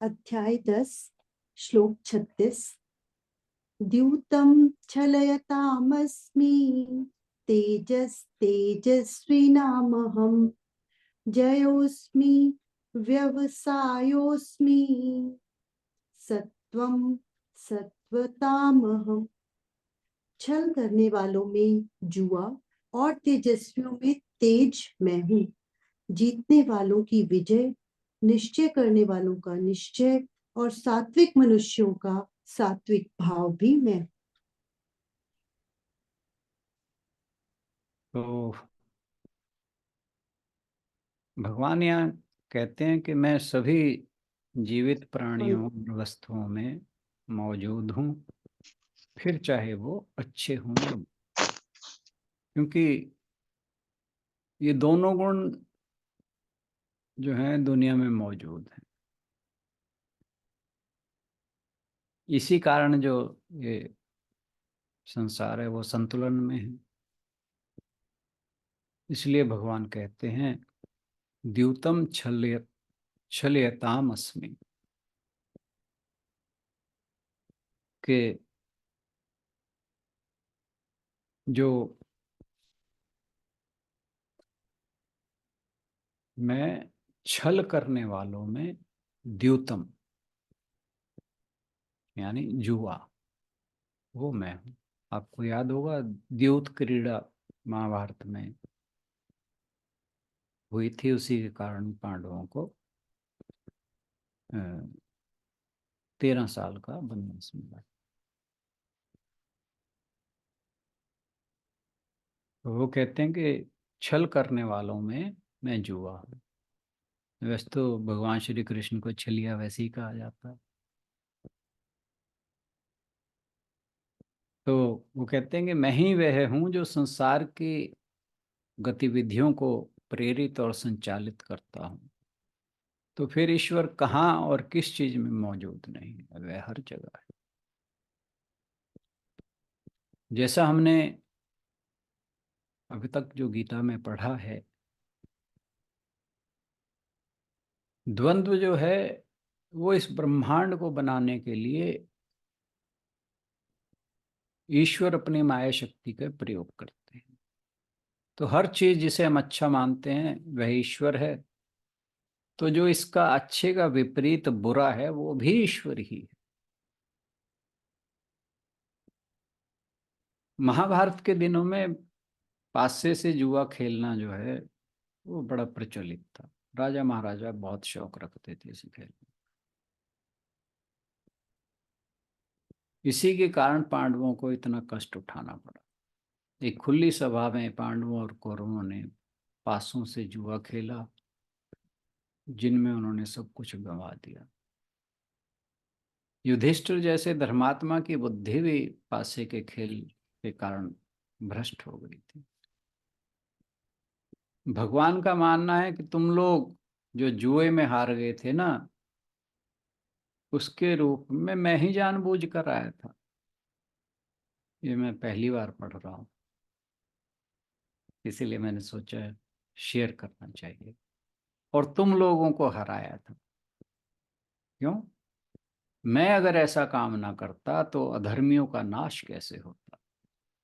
अध्याय 10 श्लोक 36। द्यूतं छलयतामस्मि तेजस्तेजस्विनामहं जयोऽस्मि व्यवसायोऽस्मि सत्वं सत्वतामहं। छल करने वालों में जुआ और तेजस्वियों में तेज मैं हूँ। जीतने वालों की विजय, निश्चय करने वालों का निश्चय और सात्विक मनुष्यों का सात्विक भाव भी मैं। तो भगवान यहाँ कहते हैं कि मैं सभी जीवित प्राणियों और वस्तुओं में मौजूद हूँ, फिर चाहे वो अच्छे हों या, क्योंकि ये दोनों गुण जो हैं दुनिया में मौजूद हैं। इसी कारण जो ये संसार है वो संतुलन में है। इसलिए भगवान कहते हैं द्यूतम छलयताम अस्मि, कि जो मैं छल करने वालों में द्यूतम यानी जुआ, वो मैं हूँ। आपको याद होगा द्यूत क्रीड़ा महाभारत में हुई थी, उसी के कारण पांडवों को 13 साल का वनवास मिला। तो वो कहते हैं कि छल करने वालों में मैं जुआ हूँ। वैसे तो भगवान श्री कृष्ण को छलिया वैसे ही कहा जाता है। तो वो कहते हैं कि मैं ही वह हूँ जो संसार की गतिविधियों को प्रेरित और संचालित करता हूँ। तो फिर ईश्वर कहाँ और किस चीज में मौजूद नहीं है? वह हर जगह है। जैसा हमने अभी तक जो गीता में पढ़ा है, द्वंद्व जो है वो इस ब्रह्मांड को बनाने के लिए ईश्वर अपनी माया शक्ति का प्रयोग करते हैं। तो हर चीज जिसे हम अच्छा मानते हैं वह ईश्वर है। तो जो इसका अच्छे का विपरीत बुरा है वो भी ईश्वर ही है। महाभारत के दिनों में पासे से जुआ खेलना जो है वो बड़ा प्रचलित था। राजा महाराजा बहुत शौक रखते थे इसे खेलने। इसी के कारण पांडवों को इतना कष्ट उठाना पड़ा। एक खुली सभा में पांडवों और कौरवों ने पासों से जुआ खेला, जिनमें उन्होंने सब कुछ गंवा दिया। युधिष्ठिर जैसे धर्मात्मा की बुद्धि भी पासे के खेल के कारण भ्रष्ट हो गई थी। भगवान का मानना है कि तुम लोग जो जुए में हार गए थे ना, उसके रूप में मैं ही जानबूझ कर आया था। ये मैं पहली बार पढ़ रहा हूँ, इसीलिए मैंने सोचा शेयर करना चाहिए। और तुम लोगों को हराया था। क्यों? मैं अगर ऐसा काम ना करता तो अधर्मियों का नाश कैसे होता,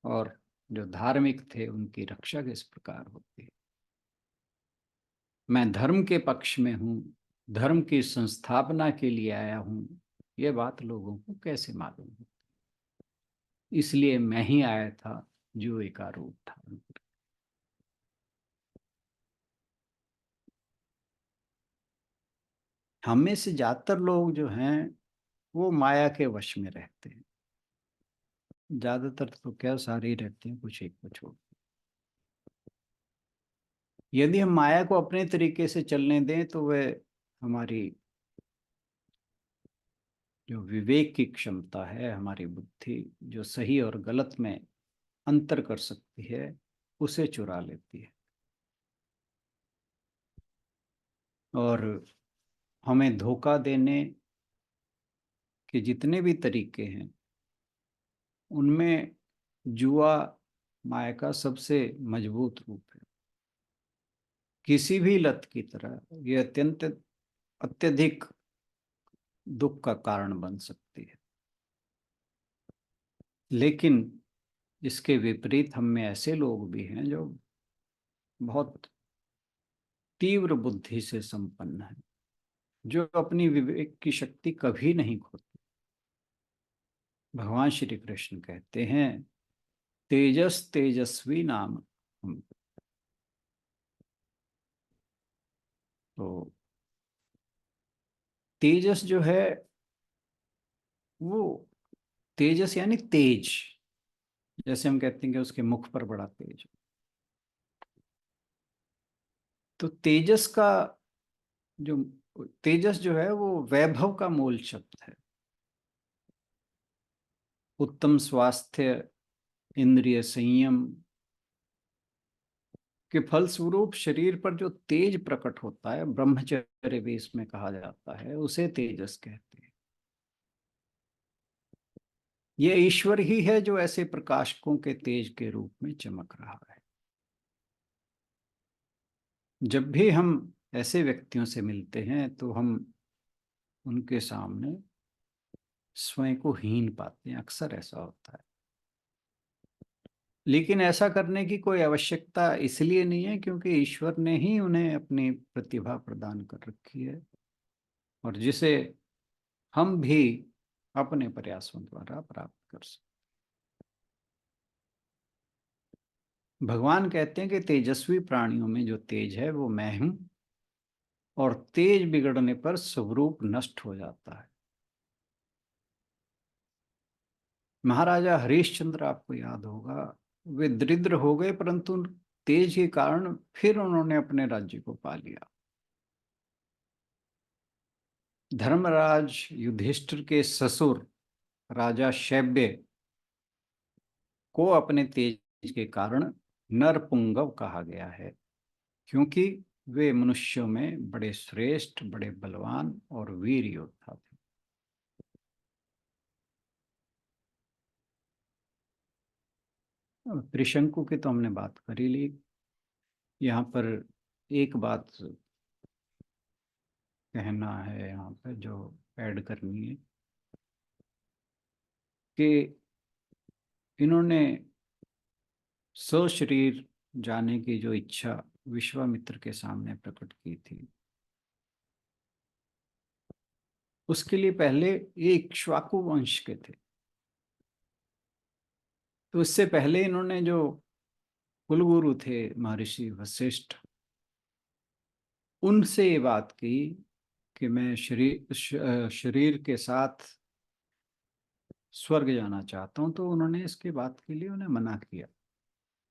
और जो धार्मिक थे उनकी रक्षा किस प्रकार होती। मैं धर्म के पक्ष में हूँ, धर्म की संस्थापना के लिए आया हूँ, ये बात लोगों को कैसे मालूम हो? इसलिए मैं ही आया था जो एक रूप था। हम में से ज्यादातर लोग जो हैं वो माया के वश में रहते हैं। ज्यादातर तो क्या, सारे ही रहते हैं, कुछ एक को छोड़। यदि हम माया को अपने तरीके से चलने दें तो वह हमारी जो विवेक की क्षमता है, हमारी बुद्धि जो सही और गलत में अंतर कर सकती है, उसे चुरा लेती है। और हमें धोखा देने के जितने भी तरीके हैं उनमें जुआ माया का सबसे मजबूत रूप है। किसी भी लत की तरह ये अत्यधिक दुख का कारण बन सकती है। लेकिन इसके विपरीत हम में ऐसे लोग भी हैं जो बहुत तीव्र बुद्धि से संपन्न है, जो अपनी विवेक की शक्ति कभी नहीं खोते। भगवान श्री कृष्ण कहते हैं तेजस तेजस्वी नाम हम। तो तेजस जो है वो, तेजस यानी तेज, जैसे हम कहते हैं कि उसके मुख पर बड़ा तेज। तो तेजस का जो, तेजस जो है वो वैभव का मूल शब्द है। उत्तम स्वास्थ्य, इंद्रिय संयम के फलस्वरूप शरीर पर जो तेज प्रकट होता है, ब्रह्मचर्य भी इसमें कहा जाता है, उसे तेजस कहते हैं। ये ईश्वर ही है जो ऐसे प्रकाशकों के तेज के रूप में चमक रहा है। जब भी हम ऐसे व्यक्तियों से मिलते हैं तो हम उनके सामने स्वयं को हीन पाते हैं, अक्सर ऐसा होता है। लेकिन ऐसा करने की कोई आवश्यकता इसलिए नहीं है क्योंकि ईश्वर ने ही उन्हें अपनी प्रतिभा प्रदान कर रखी है, और जिसे हम भी अपने प्रयासों द्वारा प्राप्त कर सकते। भगवान कहते हैं कि तेजस्वी प्राणियों में जो तेज है वो मैं हूं, और तेज बिगड़ने पर स्वरूप नष्ट हो जाता है। महाराजा हरिश्चंद्र, आपको याद होगा, वे दरिद्र हो गए परंतु तेज के कारण फिर उन्होंने अपने राज्य को पा लिया। धर्मराज युधिष्ठिर के ससुर राजा शैब्य को अपने तेज के कारण नरपुंगव कहा गया है, क्योंकि वे मनुष्यों में बड़े श्रेष्ठ, बड़े बलवान और वीर योद्धा थे। त्रिशंकु की तो हमने बात कर ही ली। यहाँ पर एक बात कहना है, यहाँ पर जो ऐड करनी है कि इन्होंने सशरीर जाने की जो इच्छा विश्वामित्र के सामने प्रकट की थी, उसके लिए पहले ये इक्ष्वाकु वंश के थे। तो इससे पहले इन्होंने जो कुलगुरु थे महर्षि वशिष्ठ, उनसे ये बात की कि मैं शरीर के साथ स्वर्ग जाना चाहता हूं, तो उन्होंने इसके बात के लिए उन्हें मना किया।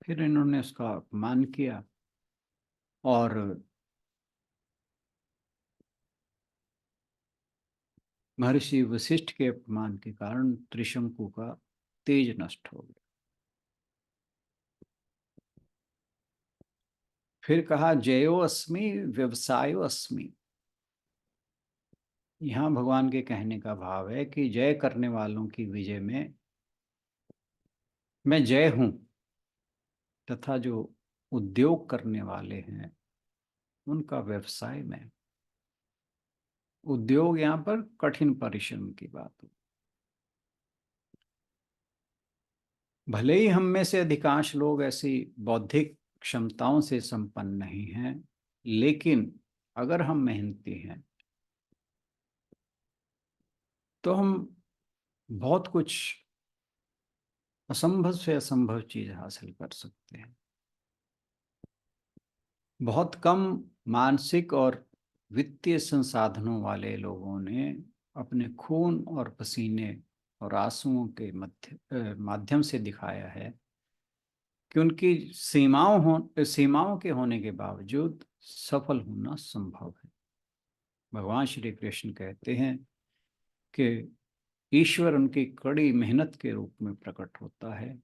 फिर इन्होंने उसका अपमान किया, और महर्षि वशिष्ठ के अपमान के कारण त्रिशंकु का तेज नष्ट हो गया। फिर कहा जयो अस्मि व्यवसायो अस्मि। यहाँ भगवान के कहने का भाव है कि जय करने वालों की विजय में मैं जय हूं, तथा जो उद्योग करने वाले हैं उनका व्यवसाय में। उद्योग यहाँ पर कठिन परिश्रम की बात हो। भले ही हम में से अधिकांश लोग ऐसी बौद्धिक क्षमताओं से संपन्न नहीं हैं, लेकिन अगर हम मेहनती हैं तो हम बहुत कुछ असंभव से असंभव चीज हासिल कर सकते हैं। बहुत कम मानसिक और वित्तीय संसाधनों वाले लोगों ने अपने खून और पसीने और आंसुओं के माध्यम से दिखाया है कि उनकी सीमाओं के होने के बावजूद सफल होना संभव है। भगवान श्री कृष्ण कहते हैं कि ईश्वर उनकी कड़ी मेहनत के रूप में प्रकट होता है,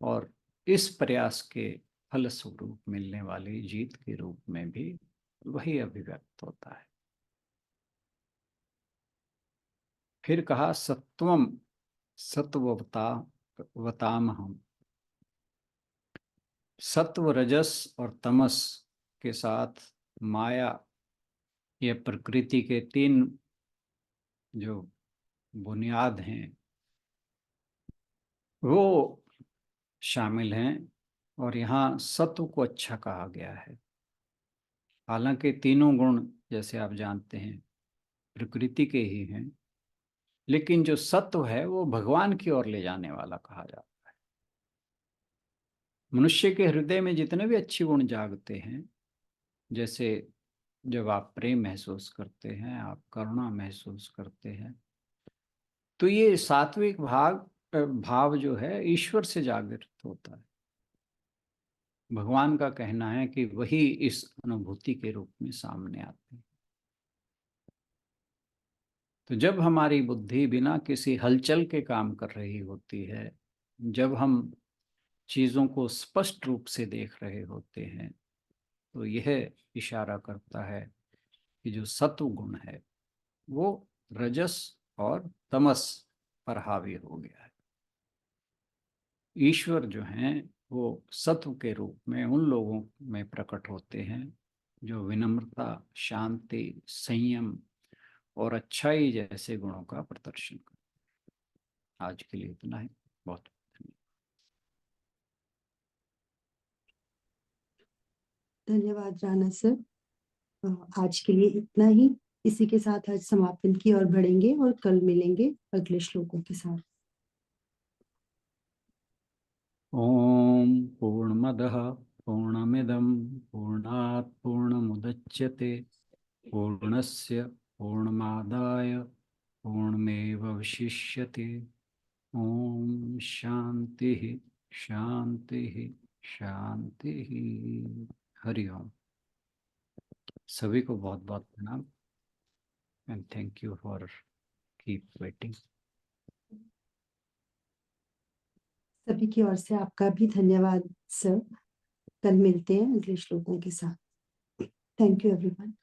और इस प्रयास के फलस्वरूप मिलने वाली जीत के रूप में भी वही अभिव्यक्त होता है। फिर कहा सत्वम सत्ववता वताम हम। सत्व, रजस और तमस के साथ माया, यह प्रकृति के तीन जो बुनियाद हैं वो शामिल हैं, और यहाँ सत्व को अच्छा कहा गया है। हालांकि तीनों गुण जैसे आप जानते हैं प्रकृति के ही हैं, लेकिन जो सत्व है वो भगवान की ओर ले जाने वाला कहा जाता है। मनुष्य के हृदय में जितने भी अच्छे गुण जागते हैं, जैसे जब आप प्रेम महसूस करते हैं, आप करुणा महसूस करते हैं, तो ये सात्विक भाव जो है ईश्वर से जागृत होता है। भगवान का कहना है कि वही इस अनुभूति के रूप में सामने आते हैं। तो जब हमारी बुद्धि बिना किसी हलचल के काम कर रही होती है, जब हम चीजों को स्पष्ट रूप से देख रहे होते हैं, तो यह इशारा करता है कि जो सत्व गुण है वो रजस और तमस पर हावी हो गया है। ईश्वर जो हैं वो सत्व के रूप में उन लोगों में प्रकट होते हैं जो विनम्रता, शांति, संयम और अच्छाई जैसे गुणों का प्रदर्शन करते हैं। आज के लिए इतना ही। बहुत धन्यवाद राणा सर। आज के लिए इतना ही। इसी के साथ आज समापन की ओर बढ़ेंगे और कल मिलेंगे अगले श्लोकों के साथ। ओम पूर्णमदः पूर्णमिदं पूर्णात् पूर्णमुदच्यते पूर्णस्य पूर्णमादाय पूर्णमेवावशिष्यते। ओम शांति शांति शांति। हरि ओम। सभी को बहुत बहुत प्रणाम and thank you for keep waiting. सभी की ओर से आपका भी धन्यवाद सर। कल मिलते हैं अगले श्लोकों के साथ। Thank you everyone.